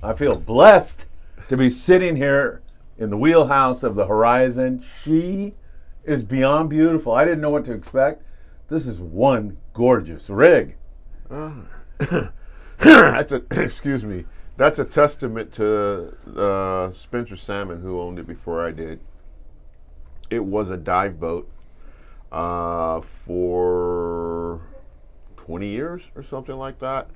I feel blessed to be sitting here in the wheelhouse of the Horizon. She is beyond beautiful. I didn't know what to expect. This is one gorgeous rig. Excuse me. That's a testament to Spencer Salmon, who owned it before I did. It was a dive boat for 20 years or something like that.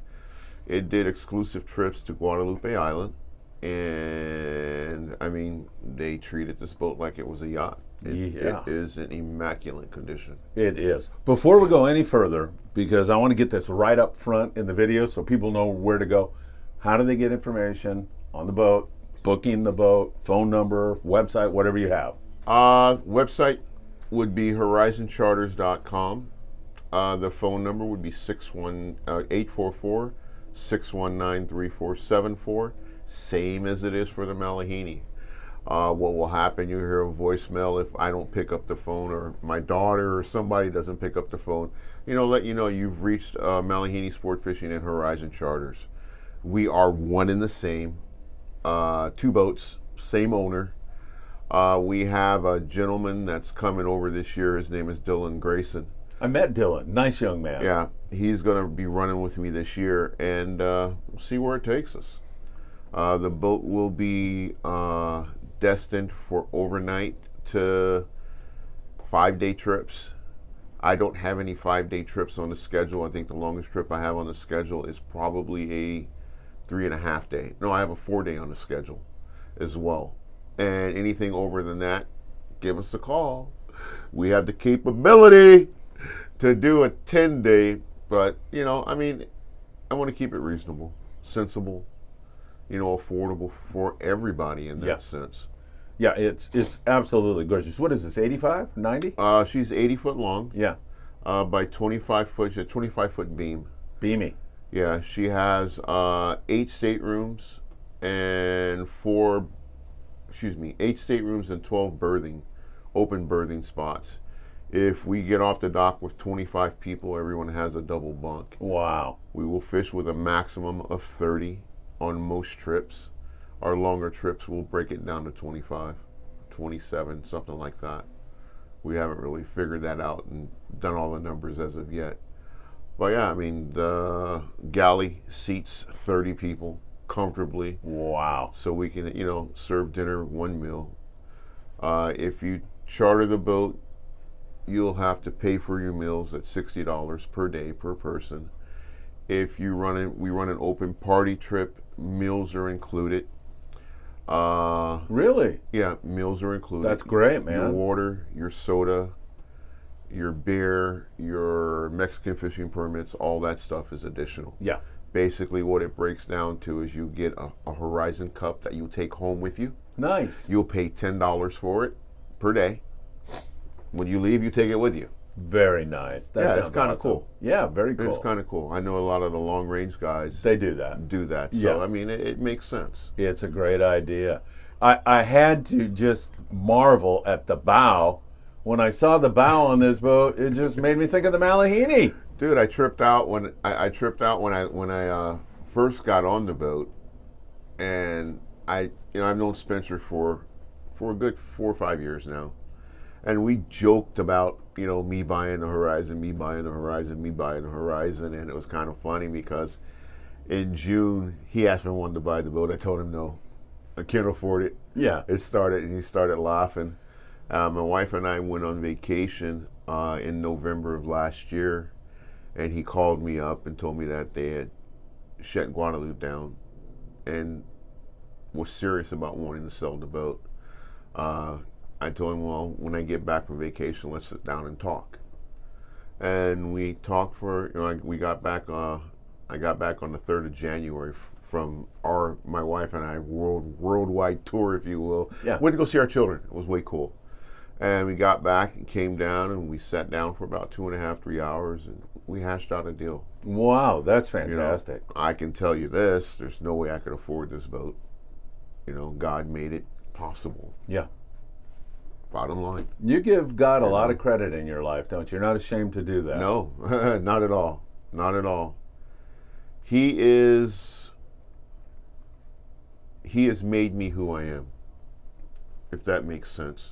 It did exclusive trips to Guadalupe Island, and I mean, they treated this boat like it was a yacht. It is in immaculate condition. It is. Before we go any further, because I want to get this right up front in the video so people know where to go, how do they get information on the boat, booking the boat, phone number, website, whatever you have? Website would be horizoncharters.com. The phone number would be 844-619-3474, same as it is for the Malahini. What will happen, you hear a voicemail if I don't pick up the phone, or my daughter or somebody doesn't pick up the phone, let you know you've reached Malahini Sportfishing and Horizon Charters. We are one and the same, 2 boats, same owner. We have a gentleman that's coming over this year. His name is Dylan Grayson. I met Dylan. Nice young man. Yeah, he's going to be running with me this year, and we'll see where it takes us. The boat will be destined for overnight to 5-day trips. I don't have any 5-day trips on the schedule. I think the longest trip I have on the schedule is probably a 3.5 day. No, I have a 4-day on the schedule as well. And anything over than that, give us a call. We have the capability to do a 10-day, but I want to keep it reasonable, sensible, affordable for everybody in that sense. Yeah, it's absolutely gorgeous. What is this, 85, 90? She's 80 foot long. Yeah. By 25 foot, she's a 25 foot beam. Beamy. Yeah, she has 8 staterooms and 8 staterooms and 12 open berthing spots. If we get off the dock with 25 people, everyone has a double bunk. Wow. We will fish with a maximum of 30 on most trips. Our longer trips, we'll break it down to 25, 27, something like that. We haven't really figured that out and done all the numbers as of yet. But yeah, the galley seats 30 people comfortably. Wow. So we can, serve dinner 1 meal. If you charter the boat, you'll have to pay for your meals at $60 per day per person. If we run an open party trip, meals are included. Really? Yeah, meals are included. That's great, man. Your water, your soda, your beer, your Mexican fishing permits, all that stuff is additional. Yeah. Basically what it breaks down to is you get a Horizon cup that you take home with you. Nice. You'll pay $10 for it per day. When you leave, you take it with you. Very nice. That it's kind of cool. Yeah, very cool. It's kind of cool. I know a lot of the long range guys. They do that. So, it makes sense. It's a great idea. I had to just marvel at the bow. When I saw the bow on this boat, it just made me think of the Malahini. Dude, I tripped out when I first got on the boat, and I've known Spencer for a good 4 or 5 years now. And we joked about, me buying the Horizon, and it was kind of funny because in June, he asked me if I wanted to buy the boat. I told him no, I can't afford it. Yeah. And he started laughing. My wife and I went on vacation in November of last year, and he called me up and told me that they had shut Guadalupe down and was serious about wanting to sell the boat. I told him, well, when I get back from vacation, let's sit down and talk. And we talked for, we got back, I got back on the 3rd of January from my wife and I worldwide tour, if you will. Yeah. Went to go see our children. It was way cool. And we got back and came down and we sat down for about 2.5, 3 hours and we hashed out a deal. Wow, that's fantastic. I can tell you this, there's no way I could afford this boat. God made it possible. Yeah. Bottom line. You give God a lot of credit in your life, don't you? You're not ashamed to do that. No, not at all. Not at all. He is he has made me who I am, if that makes sense.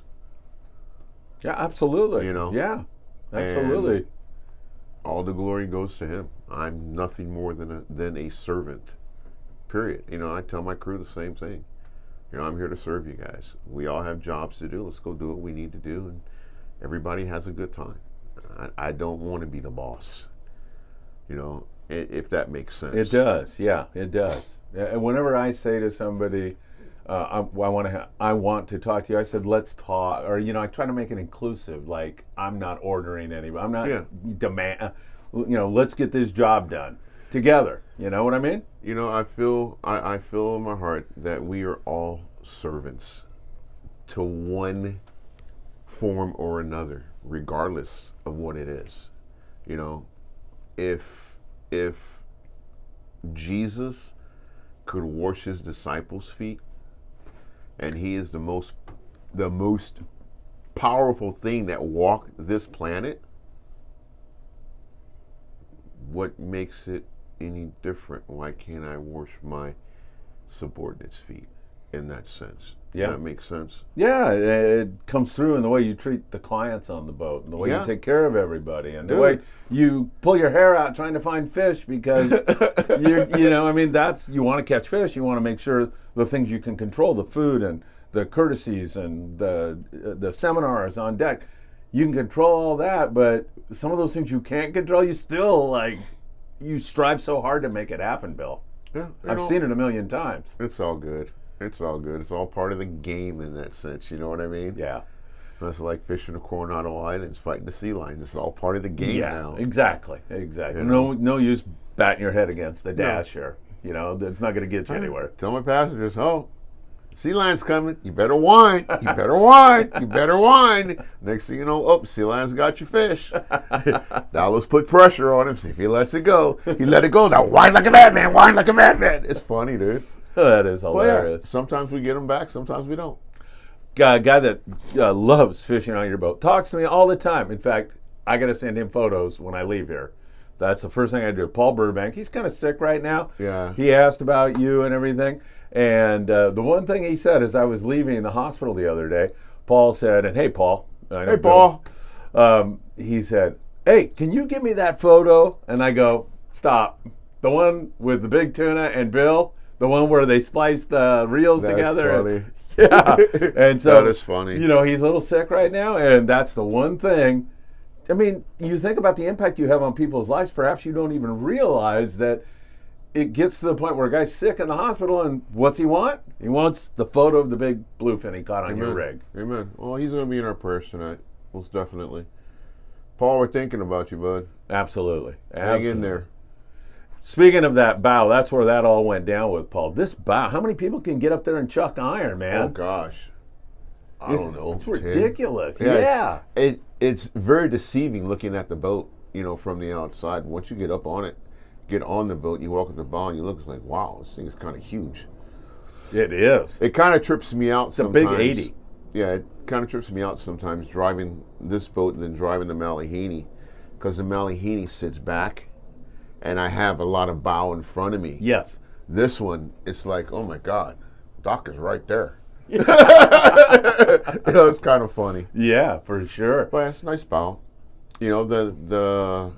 Yeah, absolutely. You know? Yeah, absolutely. And all the glory goes to him. I'm nothing more than a servant, period. You know, I tell my crew the same thing. You know, I'm here to serve you guys. We all have jobs to do. Let's go do what we need to do, and everybody has a good time. I don't want to be the boss, you know, if that makes sense. It does, yeah, it does. And whenever I say to somebody, I want to talk to you, I said, let's talk, or, you know, I try to make it inclusive, like, I'm not ordering anybody, I'm not demand, you know, let's get this job done together, you know what I mean? You know, I feel in my heart that we are all servants to one form or another, regardless of what it is. You know, if Jesus could wash his disciples' feet, and he is the most powerful thing that walked this planet, what makes it any different? Why can't I wash my subordinates' feet in that sense? Yeah. Does that make sense? Yeah, it comes through in the way you treat the clients on the boat, and the way you take care of everybody, and the way you pull your hair out trying to find fish because you know, I mean, you want to catch fish, you want to make sure the things you can control, the food and the courtesies and the seminars on deck, you can control all that, but some of those things you can't control, you still you strive so hard to make it happen, Bill. Yeah, I've seen it a million times. It's all good. It's all good. It's all part of the game in that sense. You know what I mean? Yeah. That's like fishing the Coronado Islands, fighting the sea lions. It's all part of the game now. Exactly. You know? No use batting your head against the dash here. You know, it's not going to get you anywhere. Tell my passengers, sea lion's coming. You better whine. You better whine. You better whine. Next thing you know, sea lion's got your fish. Now let's put pressure on him. See if he lets it go. He let it go. Now whine like a madman. Whine like a madman. It's funny, dude. That is hilarious. Yeah, sometimes we get them back. Sometimes we don't. A guy that loves fishing on your boat talks to me all the time. In fact, I got to send him photos when I leave here. That's the first thing I do. Paul Burbank, he's kind of sick right now. Yeah. He asked about you and everything. And the one thing he said as I was leaving the hospital the other day, Paul said, and hey, Paul. Hey, Paul. He said, hey, can you give me that photo? And I go, stop. The one with the big tuna and Bill, the one where they splice the reels together. Funny. Yeah. And so, that is funny. You know, he's a little sick right now, and that's the one thing. I mean, you think about the impact you have on people's lives, perhaps you don't even realize that it gets to the point where a guy's sick in the hospital, and what's he want? He wants the photo of the big bluefin he caught on your rig. Amen. Well, he's going to be in our prayers tonight, most definitely. Paul, we're thinking about you, bud. Absolutely. Hang in there. Speaking of that bow, that's where that all went down with Paul. This bow, how many people can get up there and chuck iron, man? Oh, gosh. I don't know. It's ridiculous. Yeah. It's very deceiving looking at the boat, you know, from the outside. Once you get up on it, get on the boat, you walk up the bow, and you look, it's like, wow, this thing is kind of huge. It is. It kind of trips me out sometimes. It's a big 80. Yeah, it kind of trips me out sometimes driving this boat and then driving the Malihini, because the Malihini sits back, and I have a lot of bow in front of me. Yes. This one, it's like, oh my God, dock is right there. Yeah. You know, it's kind of funny. Yeah, for sure. But it's a nice bow. You know, the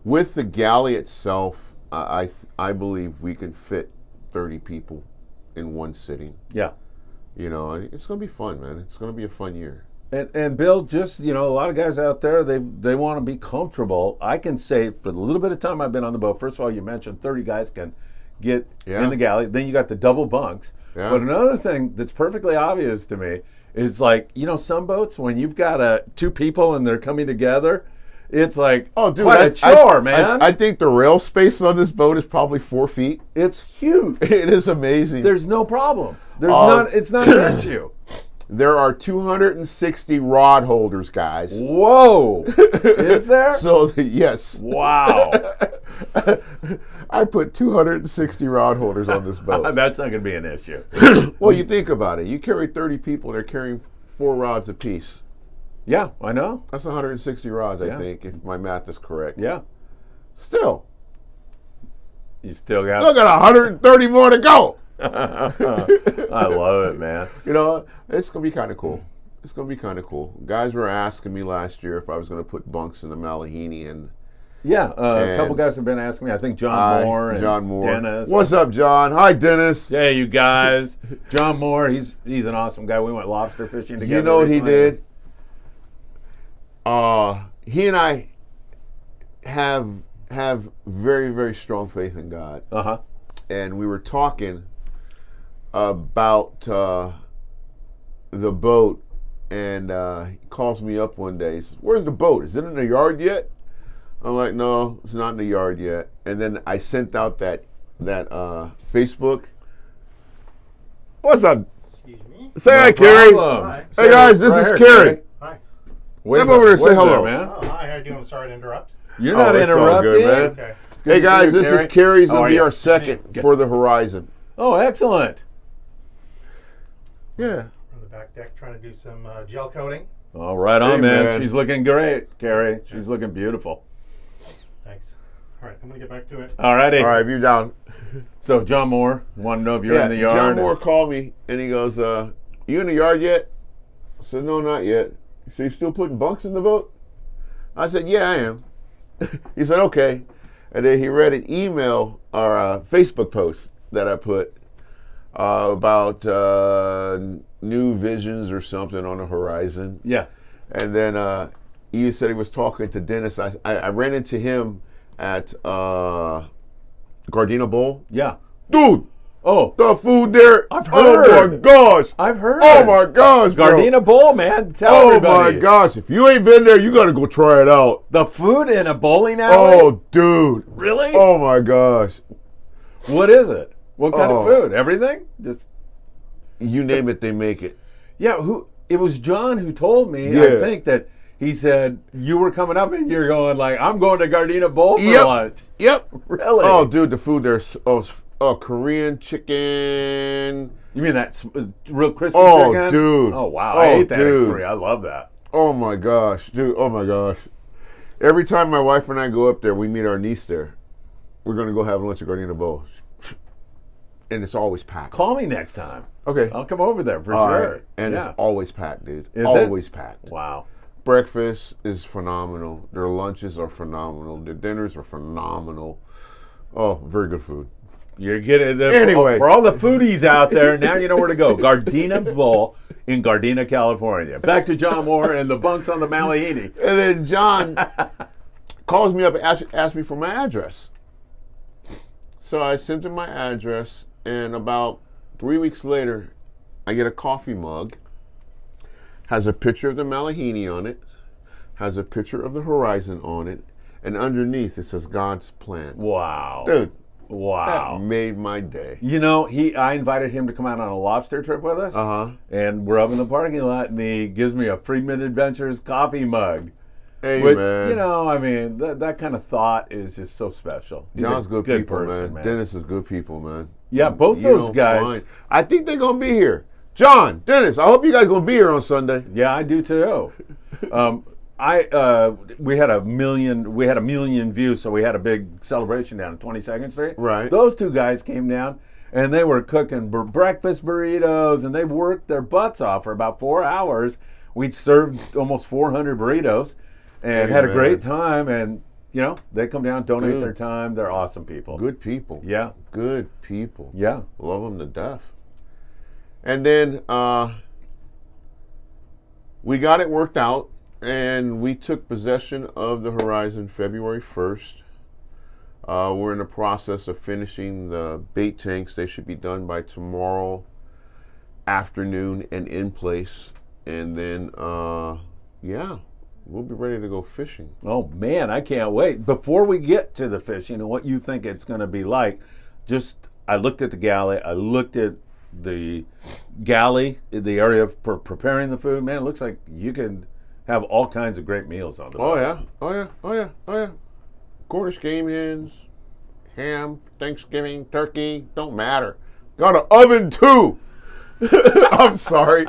with the galley itself, I believe we can fit 30 people in one sitting. Yeah. You know, it's going to be fun, man. It's going to be a fun year. And Bill, just, you know, a lot of guys out there, they want to be comfortable. I can say for the little bit of time I've been on the boat, first of all, you mentioned 30 guys can get in the galley. Then you got the double bunks. Yeah. But another thing that's perfectly obvious to me is, like, you know, some boats, when you've got two people and they're coming together, it's like, oh, dude, quite a chore, man. I think the rail space on this boat is probably 4 feet. It's huge. It is amazing. There's no problem. It's not an issue. There are 260 rod holders, guys. Whoa! Is there? Yes. Wow. I put 260 rod holders on this boat. That's not going to be an issue. Well, you think about it. You carry 30 people, they're carrying 4 rods apiece. Yeah, I know. That's 160 rods, I think, if my math is correct. Yeah. Still. You still got 130 more to go. I love it, man. You know, it's gonna be kind of cool. It's gonna be kind of cool. Guys were asking me last year if I was gonna put bunks in the Malahini, and Yeah, a couple guys have been asking me. I think John Moore and Dennis. What's up, John? Hi, Dennis. Yeah, you guys. John Moore, he's an awesome guy. We went lobster fishing together. You know what recently. he did? He and I have very, very strong faith in God. Uh-huh. And we were talking about the boat, and he calls me up one day. He says, "Where's the boat? Is it in the yard yet?" I'm like, "No, it's not in the yard yet." And then I sent out that Facebook. What's up? Excuse me. Say hi, Kerry. Hi. Hey guys, this is here, Kerry. Hi. Come over here and say hello. man. Oh, hi. How you doing? Sorry to interrupt. You're not it's all interrupting. good, man. Okay. Hey guys, this is Kerry's How gonna are be you? our second for the Horizon. Oh, excellent. Yeah. On the back deck, trying to do some gel coating. All right on, Hey, man. man. She's looking great, Kerry. She's looking beautiful. Thanks. All right, I'm gonna get back to it. All righty. All right, you down? So John Moore want to know if you're in the yard. John Moore called me and he goes, "You in the yard yet?" I said, "No, not yet." So you still putting bunks in the boat? I said, "Yeah, I am." He said, "Okay." And then he read an email or a Facebook post that I put about new visions or something on the horizon. Yeah. And then he said he was talking to Dennis. I ran into him at Gardena Bowl. Yeah. Dude, Oh, the food there. I've Oh my heard. gosh. I've heard. Oh my gosh, bro. Gardena Bowl, man. Tell Oh everybody. my gosh. If you ain't been there, you got to go try it out. The food in a bowling alley? Oh, dude. Really? Oh my gosh. What is it? What kind of Oh. food? Everything? Just You name it, they make it. Yeah, it was John who told me, I Yeah. think, that he said you were coming up and you're going like, I'm going to Gardena Bowl for Yep. lunch. Yep. Really? Oh, dude, the food there's Korean chicken. You mean that real crispy Oh, chicken? dude. Oh, wow. Oh, I ate that in dude. Korea. I love that. Oh my gosh, dude. Oh my gosh. Every time my wife and I go up there, we meet our niece there. We're going to go have lunch at Gardena Bowl. And it's always packed. Call me next time. Okay. I'll come over there for All sure. right. And Yeah. it's always packed, dude. Is it? Always packed. Wow. Breakfast is phenomenal. Their lunches are phenomenal. Their dinners are phenomenal. Oh, very good food. You're getting the Anyway. for all the foodies out there. Now you know where to go. Gardena Bowl in Gardena, California. Back to John Moore and the bunks on the Malahini. And then John calls me up and asks me for my address. So I sent him my address, and about 3 weeks later, I get a coffee mug. Has a picture of the Malahini on it. Has a picture of the horizon on it. And underneath it says God's plan. Wow. Dude, Wow. that made my day. You know, I invited him to come out on a lobster trip with us. Uh-huh. And we're up in the parking lot, and he gives me a Friedman Adventures coffee mug. Hey, Which, man. you know, I mean, that kind of thought is just so special. He's John's a good people, person, man. Dennis is good people, man. Yeah, both You those don't guys. find- I think they're going to be here. John, Dennis, I hope you guys going to be here on Sunday. Yeah, I do too. We had a million views, so we had a big celebration down at 22nd Street. Right. Those two guys came down, and they were cooking breakfast burritos, and they worked their butts off for about 4 hours. We served almost 400 burritos, and Hey, had a man. great time. And you know, they come down, donate Dude. their time. They're awesome people. Good people. Yeah. Good people. Yeah. Love them to death. And then we got it worked out, and we took possession of the Horizon February 1st. We're in the process of finishing the bait tanks. They should be done by tomorrow afternoon and in place. And then, yeah, we'll be ready to go fishing. Oh man, I can't wait. Before we get to the fishing and what you think it's going to be like, I looked at the galley. I looked at the galley, the area for preparing the food. Man, it looks like you can have all kinds of great meals on the Oh boat. yeah, oh yeah, oh yeah, oh yeah. Cornish game hens, ham, Thanksgiving, turkey, don't matter. Got an oven too. I'm sorry.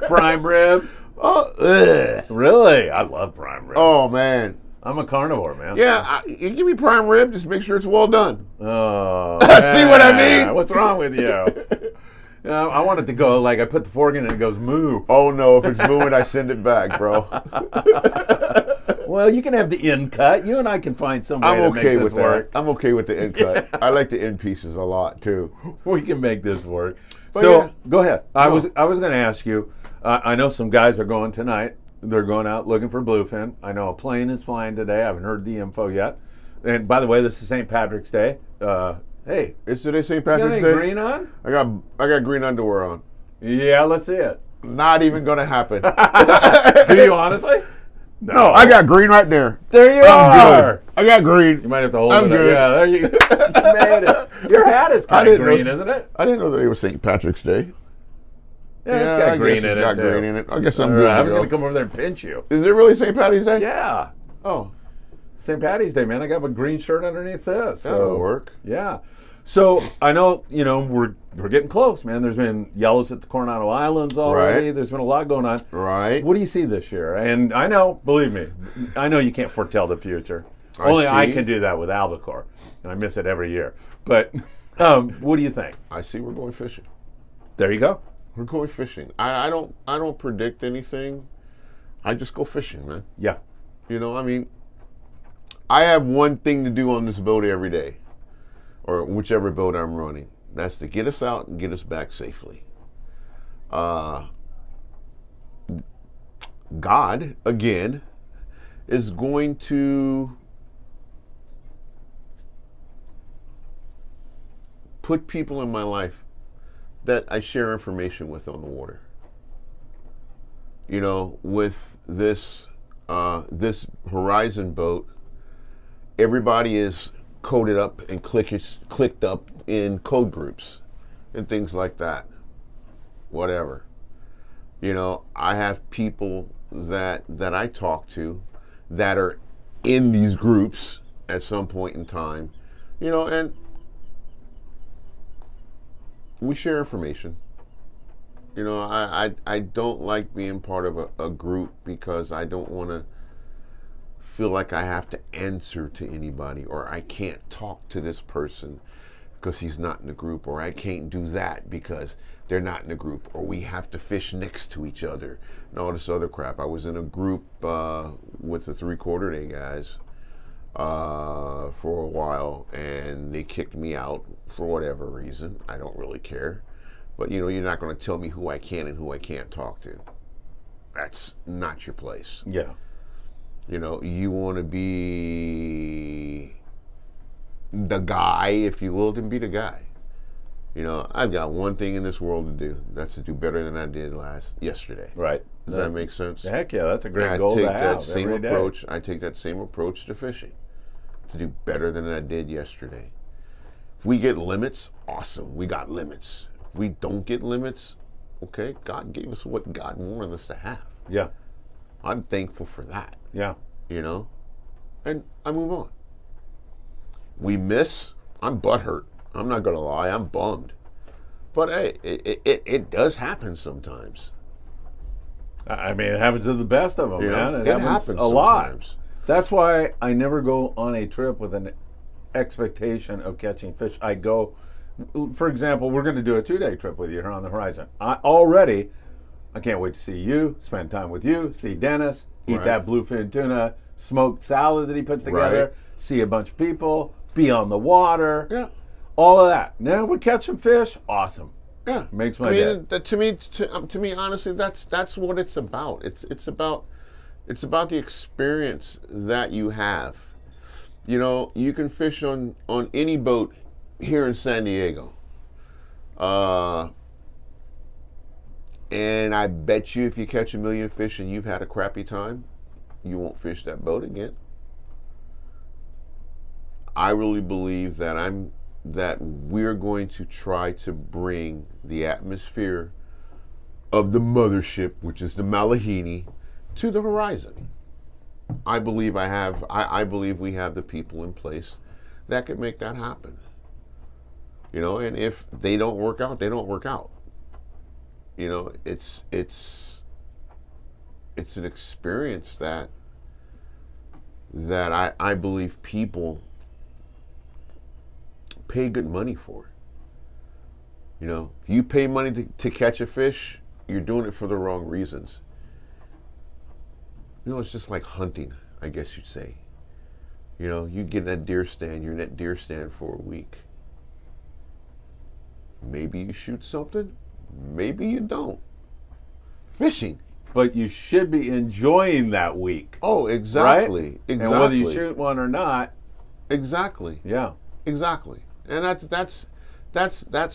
Prime rib. Oh, ugh. Really? I love prime rib. Oh man, I'm a carnivore, man. Yeah, you give me prime rib, just make sure it's well done. Oh, See what I mean? What's wrong with you? I want it to go like I put the fork in and it goes moo. Oh no, if it's mooing, I send it back, bro. Well, you can have the end cut. You and I can find some way I'm to okay make this with work. that. I'm okay with the end cut. I like the end pieces a lot too. We can make this work. But So yeah. go ahead. I No. was going to ask you. I know some guys are going tonight. They're going out looking for bluefin. I know a plane is flying today. I haven't heard the info yet. And by the way, this is St. Patrick's Day. Hey, Is today St. you got Patrick's any Day? green on? I got green underwear on. Yeah, let's see it. Not even gonna happen. Do you honestly? No, I got green right there. There you I'm are. good. I got green. You might have to hold I'm it good. up. Yeah, there you go. You made it. Your hat is I kind of didn't know- green, isn't it? I didn't know that it was St. Patrick's Day. Yeah, it's got I green guess in it's it got too. green in it. I guess I'm All good. right, I to was go. going to come over there and pinch you. Is it really St. Patty's Day? Yeah. Oh, St. Patty's Day, man. I got a green shirt underneath this. that'll So, work. yeah. So I know, we're getting close, man. There's been yellows at the Coronado Islands already. Right. There's been a lot going on. Right. What do you see this year? And I know, believe me, I know you can't foretell the future. Only I see. can do that with albacore, and I miss it every year. But what do you think? I see we're going fishing. There you go. We're going fishing. I don't predict anything. I just go fishing, man. Yeah. I mean, I have one thing to do on this boat every day, or whichever boat I'm running. That's to get us out and get us back safely. God, again, is going to put people in my life that I share information with on the water. With this this Horizon boat, everybody is coded up and clicked up in code groups and things like that. Whatever. I have people that I talk to that are in these groups at some point in time, and we share information. I don't like being part of a group because I don't want to feel like I have to answer to anybody, or I can't talk to this person because he's not in the group, or I can't do that because they're not in the group, or we have to fish next to each other and all this other crap. I was in a group with the 3/4 day guys for a while, and they kicked me out for whatever reason. I don't really care. But you're not going to tell me who I can and who I can't talk to. That's not your place. Yeah. You want to be the guy, if you will, then be the guy. I've got one thing in this world to do. That's to do better than I did yesterday. Right. Does that make sense? Heck yeah, that's a great I goal take to have that same every day. approach. I take that same approach to fishing, to do better than I did yesterday. If we get limits, awesome. We got limits. If we don't get limits, okay, God gave us what God wanted us to have. Yeah. I'm thankful for that, Yeah. and I move on. We miss, I'm butthurt. I'm not going to lie, I'm bummed. But hey, it does happen sometimes. I mean, it happens to the best of them, man. It happens a sometimes. lot. That's why I never go on a trip with an expectation of catching fish. I go, for example, we're going to do a 2-day trip with you here on the Horizon. I can't wait to see you, spend time with you, see Dennis, eat Right. that bluefin tuna smoked salad that he puts together, Right. see a bunch of people, be on the water, Yeah. all of that. Now we catch some fish, awesome. Yeah, Makes my I day. mean, to me, honestly, that's what it's about. It's about the experience that you have. You can fish on any boat here in San Diego, and I bet you if you catch 1 million fish and you've had a crappy time, you won't fish that boat again. I really believe that we're going to try to bring the atmosphere of the mothership, which is the Malahini, to the Horizon. I believe I believe we have the people in place that could make that happen. And if they don't work out, they don't work out. It's an experience that that I believe people pay good money for. You know, you pay money to catch a fish, you're doing it for the wrong reasons. You know, it's just like hunting, I guess you'd say. You know, you get in that deer stand, you're in that deer stand for a week. Maybe you shoot something, maybe you don't. Fishing. But you should be enjoying that week. Oh, exactly. Right? Exactly. And whether you shoot one or not. Exactly. Yeah. Exactly. And that's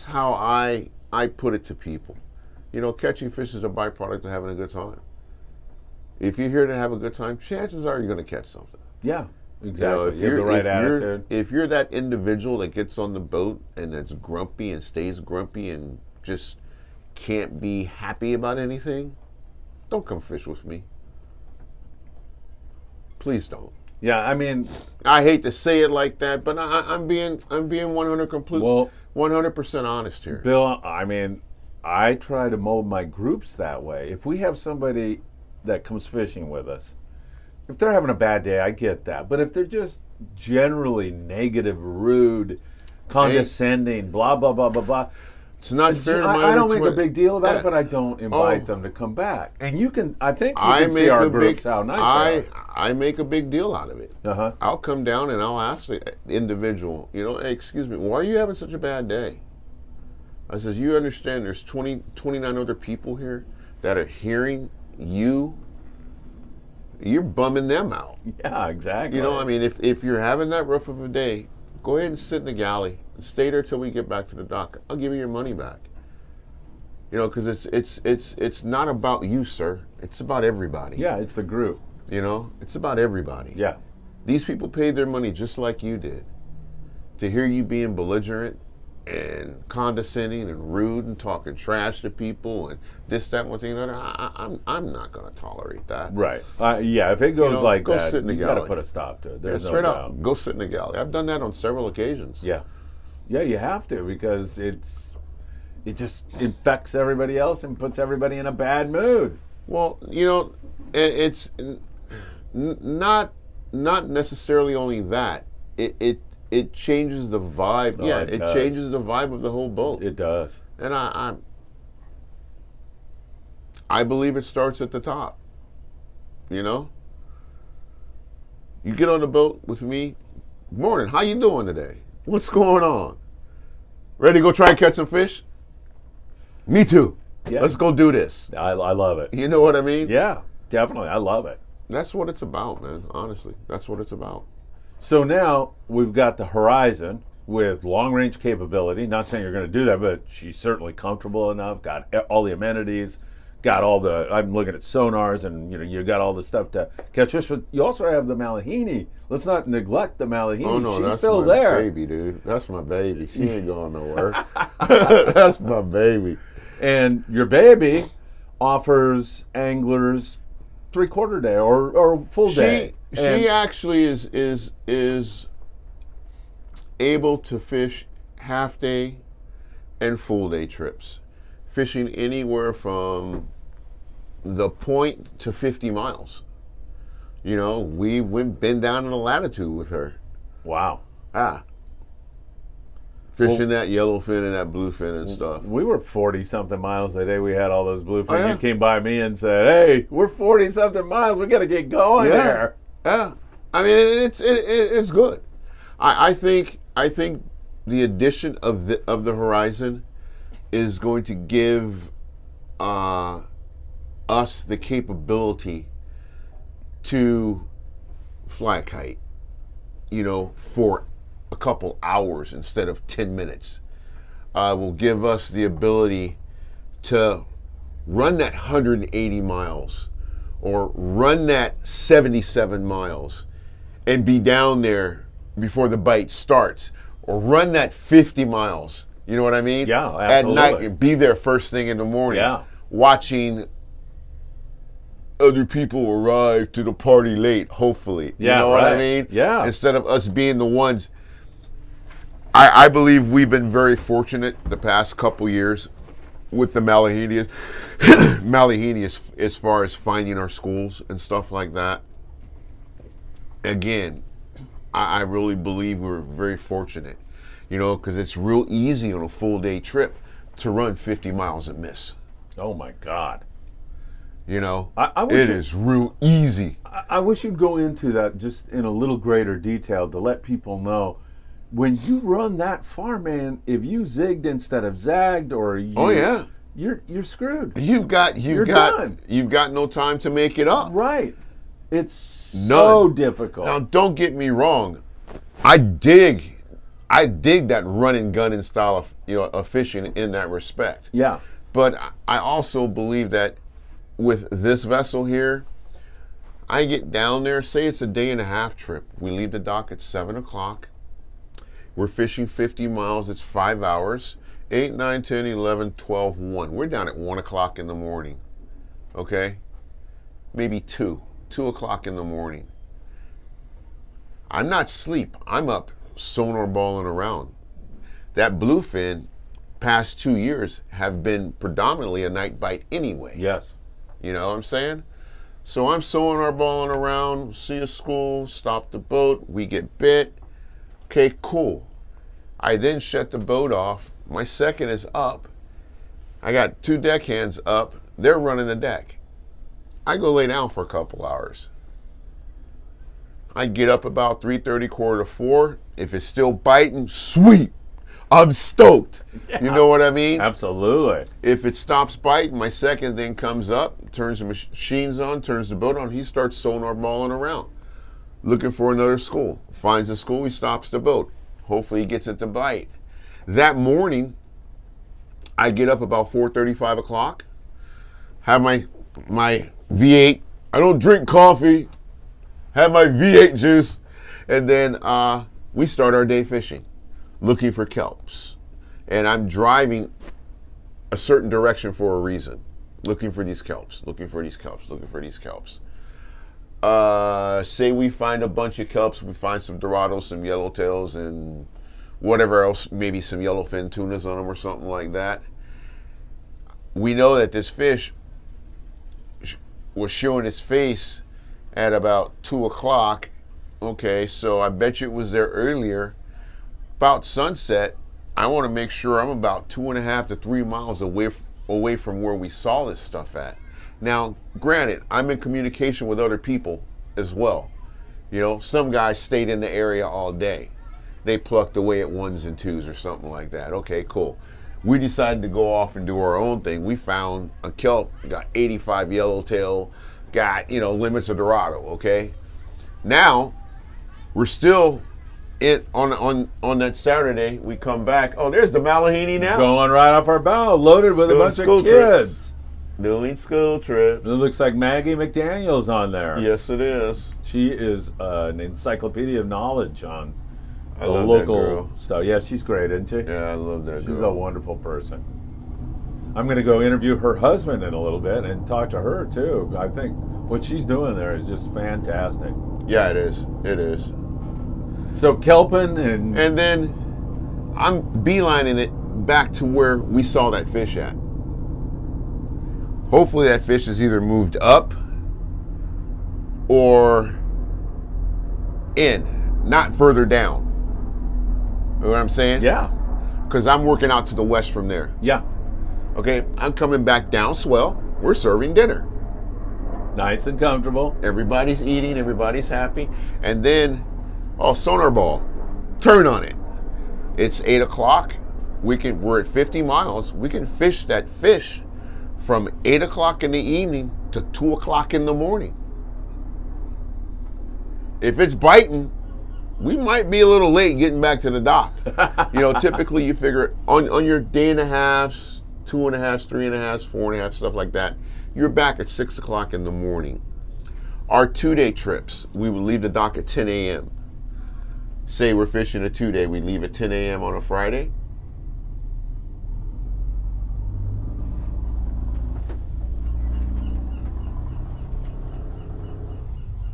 how I put it to people. You know, catching fish is a byproduct of having a good time. If you're here to have a good time, chances are you're going to catch something. Yeah, exactly. You know, you have the right attitude. If you're that individual that gets on the boat and that's grumpy and stays grumpy and just can't be happy about anything, don't come fish with me. Please don't. Yeah, I mean, I hate to say it like that, but I'm being 100% honest here. Bill, I mean, I try to mold my groups that way. If we have somebody that comes fishing with us, if they're having a bad day, I get that. But if they're just generally negative, rude, condescending, blah, blah, blah, blah, blah. It's not fair to my I don't make a big deal about Yeah. it, but I don't invite them to come back. And you can, I think you can see make our a groups, big, how nice they I make a big deal out of it. are. Uh-huh. I'll come down and I'll ask the individual, you know, hey, excuse me, why are you having such a bad day? I says, you understand there's 29 other people here that are hearing you. You're bumming them out. Yeah, exactly. You know, I mean, if you're having that rough of a day, go ahead and sit in the galley and stay there till we get back to the dock. I'll give you your money back. You know, because it's not about you, sir. It's about everybody. Yeah, it's the group. You know, it's about everybody. Yeah. These people paid their money just like you did. To hear you being belligerent and condescending and rude and talking trash to people and this, that, one thing, another, I'm not going to tolerate that. Right. Yeah, if it goes like go that, sit in the you got to galley. put a stop to it. There's no Straight doubt. up, go sit in the galley. I've done that on several occasions. Yeah. Yeah, you have to, because it just infects everybody else and puts everybody in a bad mood. Well, you know, it's not necessarily only that. It changes the vibe. Oh, yeah, it it does. changes the vibe of the whole boat. It does. And I believe it starts at the top. You know? You get on the boat with me. Morning, how you doing today? What's going on? Ready to go try and catch some fish? Me too. Yeah. Let's go do this. I love it. You know what I mean? Yeah, definitely. I love it. That's what it's about, man. Honestly, that's what it's about. So now we've got the Horizon with long-range capability. Not saying you're going to do that, but she's certainly comfortable enough. Got all the amenities. Got all the. I'm looking at sonars, and you got all the stuff to catch fish. But you also have the Malahini. Let's not neglect the Malahini. Oh no, she's that's still my there. baby, dude. That's my baby. She ain't going nowhere. That's my baby. And your baby offers anglers 3/4 day or full day. She actually is able to fish half day and full day trips, fishing anywhere from the point to 50 miles. You know, we been down in the latitude with her. Wow. Fishing that yellowfin and that bluefin and stuff. We were 40-something miles the day we had all those bluefin. Oh, yeah. You came by me and said, "Hey, we're 40-something miles. We got to get going there." Yeah, I mean it's good. I think the addition of the Horizon is going to give us the capability to fly a kite, you know, for a couple hours instead of 10 minutes. Will give us the ability to run that 180 miles or run that 77 miles and be down there before the bite starts, or run that 50 miles, you know what I mean? Yeah, at absolutely. night and be there first thing in the morning, Yeah. watching other people arrive to the party late, hopefully. Yeah, you know what I right. mean? Yeah. Instead of us being the ones. I believe we've been very fortunate the past couple years with the Malahini as far as finding our schools and stuff like that. again, I really believe we're very fortunate, you know, because it's real easy on a full day trip to run 50 miles and miss. Oh my God. You know, I wish it is real easy. I wish you'd go into that just in a little greater detail to let people know when you run that far, man, if you zigged instead of zagged or you, Oh yeah, you're screwed. you've got done. you've got no time to make it up. Right. It's so None. difficult. Now, don't get me wrong. I dig that run and gun style of, you know, of fishing in that respect. Yeah. But I also believe that with this vessel here, I get down there, say it's a day and a half trip. We leave the dock at 7 o'clock. We're fishing 50 miles, it's 5 hours. 8, 9, 10, 11, 12, 1. We're down at 1 o'clock in the morning, okay? Maybe 2 o'clock in the morning. I'm not asleep, I'm up sonar balling around. That bluefin, past 2 years, have been predominantly a night bite anyway. Yes. You know what I'm saying? So I'm sonar balling around, see a school, stop the boat, we get bit. Okay, cool. I then shut the boat off. My second is up. I got 2 deckhands up. They're running the deck. I go lay down for a couple hours. I get up about 3:30, 3:45. If it's still biting, sweet. I'm stoked. Yeah. You know what I mean? Absolutely. If it stops biting, my second then comes up, turns the machines on, turns the boat on. He starts sonar balling around, looking for another school. Finds a school, he stops the boat. Hopefully he gets it to bite. That morning, I get up about 4:30, 5 o'clock, have my V8. I don't drink coffee. Have my V8 juice, and then we start our day fishing, looking for kelps. And I'm driving a certain direction for a reason, looking for these kelps, looking for these kelps, looking for these kelps. Say we find a bunch of kelps, we find some dorados, some yellowtails, and whatever else, maybe some yellowfin tunas on them or something like that. We know that this fish was showing its face at about 2 o'clock. Okay, so I bet you it was there earlier. About sunset, I want to make sure I'm about 2.5 to 3 miles away from where we saw this stuff at. Now, granted, I'm in communication with other people as well. You know, some guys stayed in the area all day. They plucked away at 1s and 2s or something like that. Okay, cool. We decided to go off and do our own thing. We found a kelp, got 85 yellowtail, got, you know, limits of dorado, okay? Now, we're still on that Saturday, we come back. Oh, there's the Malahini now. Going right off our bow, loaded with a bunch of kids. Trips. Doing school trips. It looks like Maggie McDaniel's on there. Yes, it is. She is an encyclopedia of knowledge on I the love local that girl. stuff. Yeah, she's great, isn't she? Yeah, I love that She's girl. a wonderful person. I'm going to go interview her husband in a little bit and talk to her too. I think what she's doing there is just fantastic. Yeah, it is. It is. So kelping And then I'm beelining it back to where we saw that fish at. Hopefully that fish is either moved up or in, not further down. You know what I'm saying? yeah, Because I'm working out to the west from there. yeah, Okay, I'm coming back down swell. We're serving dinner. nice and comfortable. Everybody's eating, everybody's happy. And then, sonar ball, turn on it. It's 8 o'clock. We're at 50 miles. We can fish that fish from 8 o'clock in the evening to 2 o'clock in the morning. If it's biting, we might be a little late getting back to the dock. You know, typically you figure on your day and a halves, 2.5, 3.5, 4.5, stuff like that, you're back at 6 o'clock in the morning. Our 2-day trips, we would leave the dock at 10 a.m. Say we're fishing a 2-day, we leave at 10 a.m. on a Friday.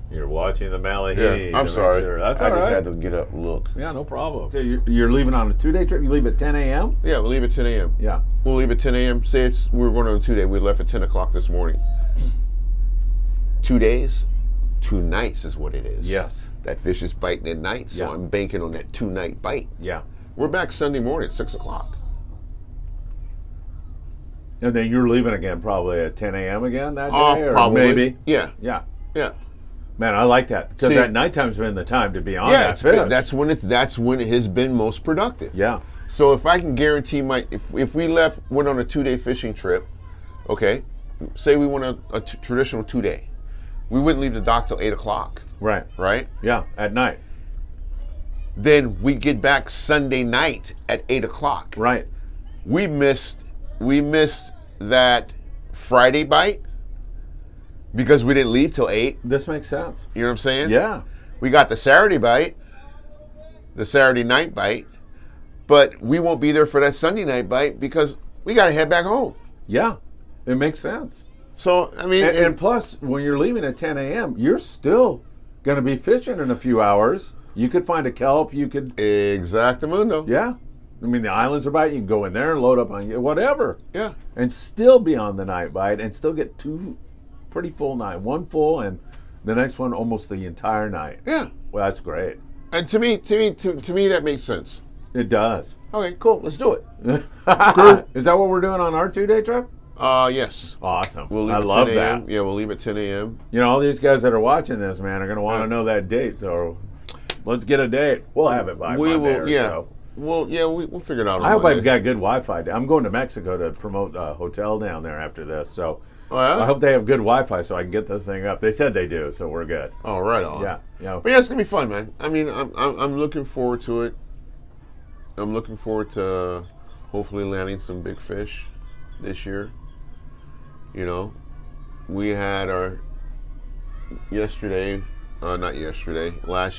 You're watching the Malahini. Yeah, I'm sorry. Sure. That's I all just right. had to get up and look. Yeah, no problem. So you're leaving on a 2-day trip? You leave at 10 a.m.? Yeah, we'll leave at 10 a.m. Yeah. We'll leave at 10 a.m. Say we're going on a 2-day. We left at 10 o'clock this morning. 2 days, 2 nights is what it is. Yes. That fish is biting at night, so Yeah. I'm banking on that 2-night bite. Yeah. We're back Sunday morning at 6 o'clock. And then you're leaving again probably at 10 a.m. again that day? Or Probably. maybe? Yeah. Yeah. Yeah. Man, I like that. Because See- that nighttime's been the time to be on Yeah, that it's fish. been, that's when it has been most productive. Yeah. So if I can guarantee if we went on a 2-day fishing trip, okay, say we went on a traditional 2-day, we wouldn't leave the dock till 8 o'clock, Right. right? Yeah, at night. Then we get back Sunday night at 8 o'clock. Right. We missed that Friday bite because we didn't leave till 8. This makes sense. You know what I'm saying? Yeah. We got the Saturday bite, the Saturday night bite, but we won't be there for that Sunday night bite because we got to head back home. Yeah. It makes sense. So, I mean... And plus, when you're leaving at 10 a.m., you're still going to be fishing in a few hours. You could find a kelp. You could... Exactamundo. Yeah. I mean, the islands are biting. You can go in there and load up on whatever. Yeah. And still be on the night bite and still get 2 pretty full nights. One full and the next one almost the entire night. Yeah. Well, that's great. And to me, that makes sense. It does. Okay, cool. Let's do it. Is that what we're doing on our 2-day trip? Yes. Awesome. We'll leave I at love 10 a.m. that. Yeah, we'll leave at 10 a.m. You know, all these guys that are watching this, man, are going to want to Yeah. know that date. So let's get a date. We'll have it by We Monday will, or yeah. so. Well, yeah, we'll figure it out on I hope Monday. I've got good Wi-Fi. I'm going to Mexico to promote a hotel down there after this. So Oh, yeah? I hope they have good Wi-Fi so I can get this thing up. They said they do, so we're good. Oh, right on. Yeah. Yeah. But yeah, it's gonna be fun, man. I mean, I'm looking forward to it. I'm looking forward to hopefully landing some big fish this year. You know, we had our last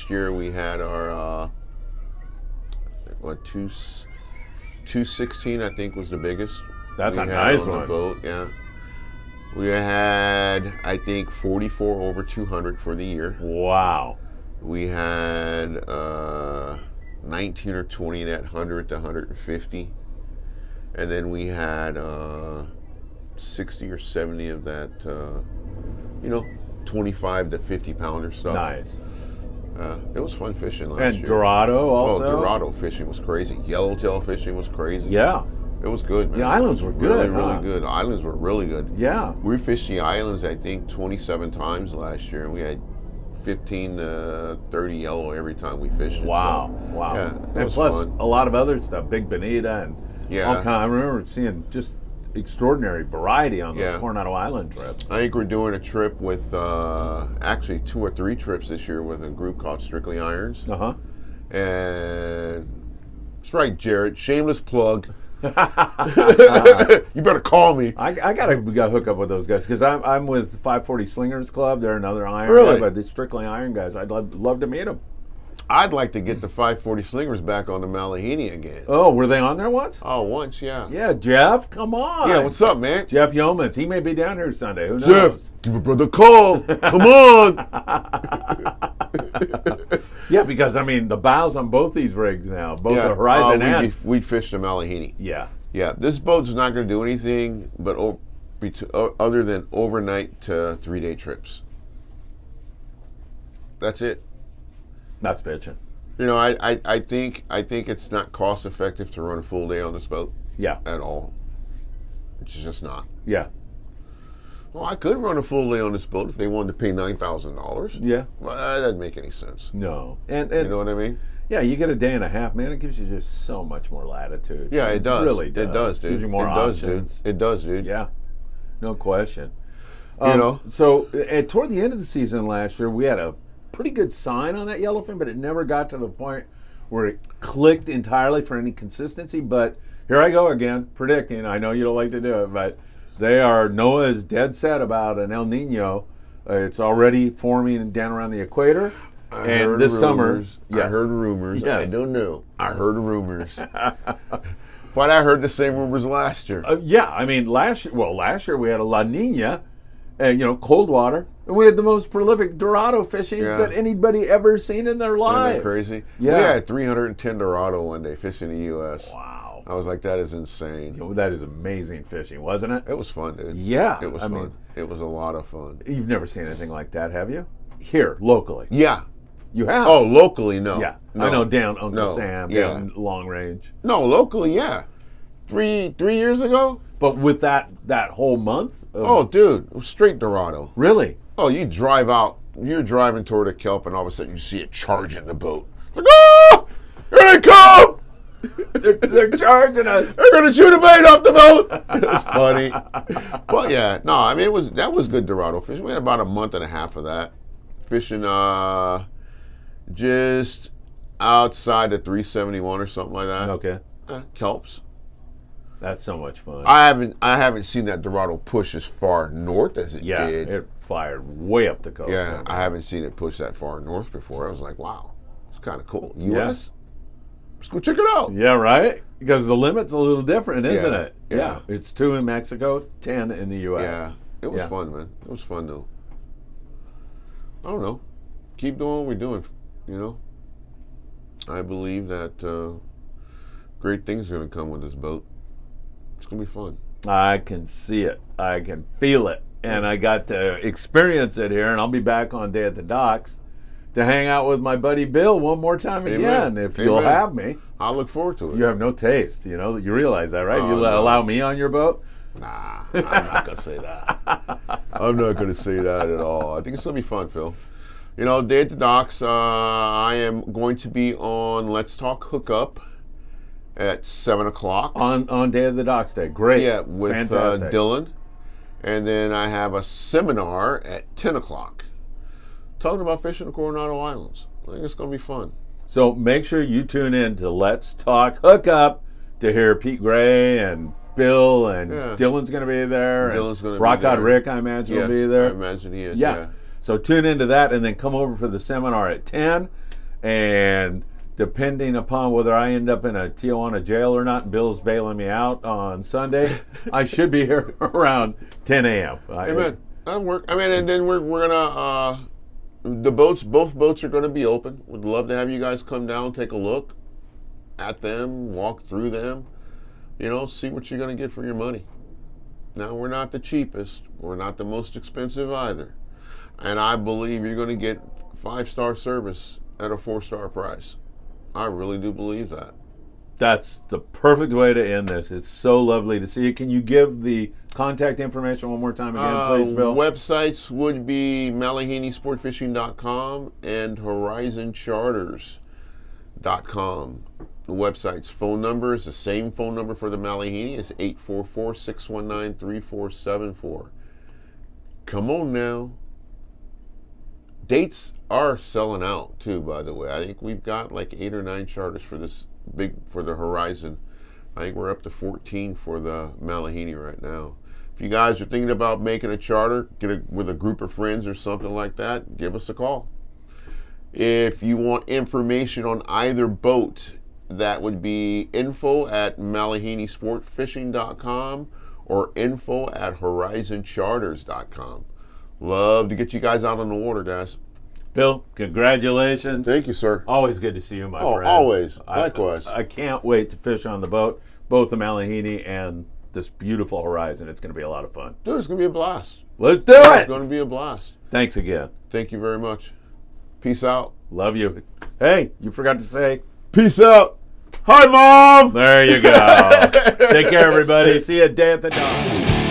year we had our 216 I think was the biggest. That's we a had nice on one. the boat, yeah. We had I think 44 over 200 for the year. Wow. We had 19 or 20 at 100 to 150. And then we had 60 or 70 of that, 25 to 50 pounder stuff. Nice. It was fun fishing last And year. Dorado also? Oh, Dorado fishing was crazy. Yellowtail fishing was crazy. Yeah. It was good, man. The islands were good, Really, huh? really good. The islands were really good. Yeah. We fished the islands, I think, 27 times last year, and we had 15 to 30 yellow every time we fished it. Wow. So, Wow. yeah, it And was plus fun. a lot of other stuff. Big Bonita and Yeah. all kind. I remember seeing just extraordinary variety on those Yeah. Coronado Island trips. I think we're doing a trip with, actually 2 or 3 trips this year with a group called Strictly Irons. Uh-huh. And that's right, Jared. Shameless plug. You better call me. I gotta hook up with those guys because I'm with 540 Slingers Club. They're another iron Really? guy, but the Strictly Iron guys. I'd love to meet them. I'd like to get the 540 Slingers back on the Malahini again. Oh, were they on there once? Oh, once, yeah. Yeah, Jeff, come on. Yeah, what's up, man? Jeff Yeomans. He may be down here Sunday. Who Jeff, knows? give a brother a call. Come on. Yeah, because I mean the bows on both these rigs now, both the Horizon and we'd fish the Malahini. yeah. Yeah, this boat's not going to do anything but other than overnight to 3-day trips. That's it. That's pitching. You know, I think it's not cost effective to run a full day on this boat Yeah. at all. It's just not. Yeah. Well, I could run a full day on this boat if they wanted to pay $9,000. Yeah. Well, that doesn't make any sense. No. And You know what I mean? yeah, you get a day and a half, man. It gives you just so much more latitude. Yeah, it does. Really does. It does, dude. Gives you more it does, options. dude. It does, dude. Yeah. No question. You know? So toward the end of the season last year, we had a pretty good sign on that yellowfin, but it never got to the point where it clicked entirely for any consistency. But here I go again, predicting. I know you don't like to do it, but NOAA is dead set about an El Nino. It's already forming down around the equator. I And heard this summer, rumors. yes. I heard rumors. Yes. I don't know. I heard rumors. But I heard the same rumors last year. Yeah, I mean last year we had a La Nina, and cold water, and we had the most prolific Dorado fishing Yeah. that anybody ever seen in their lives. Isn't that crazy? Yeah. We had 310 Dorado one day fishing the U.S. Wow, I was like, that is insane. that is amazing fishing, wasn't it? It was fun, dude. Yeah, It was I fun. mean, It was a lot of fun. you've never seen anything like that, have you? here, locally. Yeah. You have? Oh, locally, no. Yeah. No. I know down Uncle No. Sam, Yeah. down Long Range. No, locally, yeah. Three years ago? But with that whole month? Oh, dude, it was straight Dorado. Really? Oh, you drive out, you're driving toward a kelp, and all of a sudden you see it charging the boat. Like, oh, here they come! They're charging us. They're gonna shoot a bait off the boat. It was funny, but yeah, no, I mean that was good Dorado fishing. We had about a month and a half of that fishing, just outside of 371 or something like that. Okay. Kelps. That's so much fun. I haven't seen that Dorado push as far north as it Yeah, did. it fired way up the coast. Yeah, so, I haven't seen it push that far north before. I was like, wow, it's kind of cool. U.S. Let's go check it out. Yeah, right? Because the limit's a little different, isn't Yeah, it? yeah. It's 2 in Mexico, 10 in the U.S. Yeah, it was fun, man. It was fun though. I don't know. Keep doing what we're doing. You know, I believe that great things are going to come with this boat. It's going to be fun. I can see it. I can feel it. And I got to experience it here, and I'll be back on Day at the Docks to hang out with my buddy Bill one more time again, if you'll Amen. have me. I look forward to it. You have no taste, you know. You realize that, right? Oh, You no. allow me on your boat? Nah, I'm not going to say that. I'm not going to say that at all. I think it's going to be fun, Phil. You know, Day at the Docks, I am going to be on Let's Talk Hookup at 7 o'clock. On Day of the Docks Day. Great. Yeah, with Fantastic. Dylan. And then I have a seminar at 10 o'clock talking about fishing the Coronado Islands. I think it's going to be fun. So make sure you tune in to Let's Talk Hookup to hear Pete Gray and Bill and Yeah. Dylan's going to be there. Dylan's gonna be Rock Out there. Rick, I imagine, Yes, will be there. I imagine he is. Yeah. Yeah. So tune into that and then come over for the seminar at 10. And depending upon whether I end up in a Tijuana jail or not, Bill's bailing me out on Sunday, I should be here around 10 a.m. Amen. That'll work. I mean, and then we're gonna both boats are gonna be open. Would love to have you guys come down, take a look at them, walk through them. You know, see what you're gonna get for your money. Now, we're not the cheapest. We're not the most expensive either. And I believe you're gonna get 5-star service at a 4-star price. I really do believe that. That's the perfect way to end this. It's so lovely to see you. Can you give the contact information one more time again, please, Bill? Websites would be MalahiniSportfishing.com and HorizonCharters.com. The website's phone number is the same phone number for the Malahini. It's 844-619-3474. Come on now. Dates are selling out too, by the way. I think we've got like 8 or 9 charters for this for the Horizon. I think we're up to 14 for the Malahini right now. If you guys are thinking about making a charter, with a group of friends or something like that, give us a call. If you want information on either boat, that would be info@MalahiniSportfishing.com or info@HorizonCharters.com. Love to get you guys out on the water, guys. Bill, congratulations. Thank you, sir. Always good to see you, my friend. Always. Likewise. I can't wait to fish on the boat, both the Malahini and this beautiful Horizon. It's going to be a lot of fun. Dude, it's going to be a blast. Let's do It's it. going to be a blast. Thanks again. Thank you very much. Peace out. Love you. Hey, you forgot to say. Peace out. Hi, Mom. There you go. Take care, everybody. See you at Day at the Dock.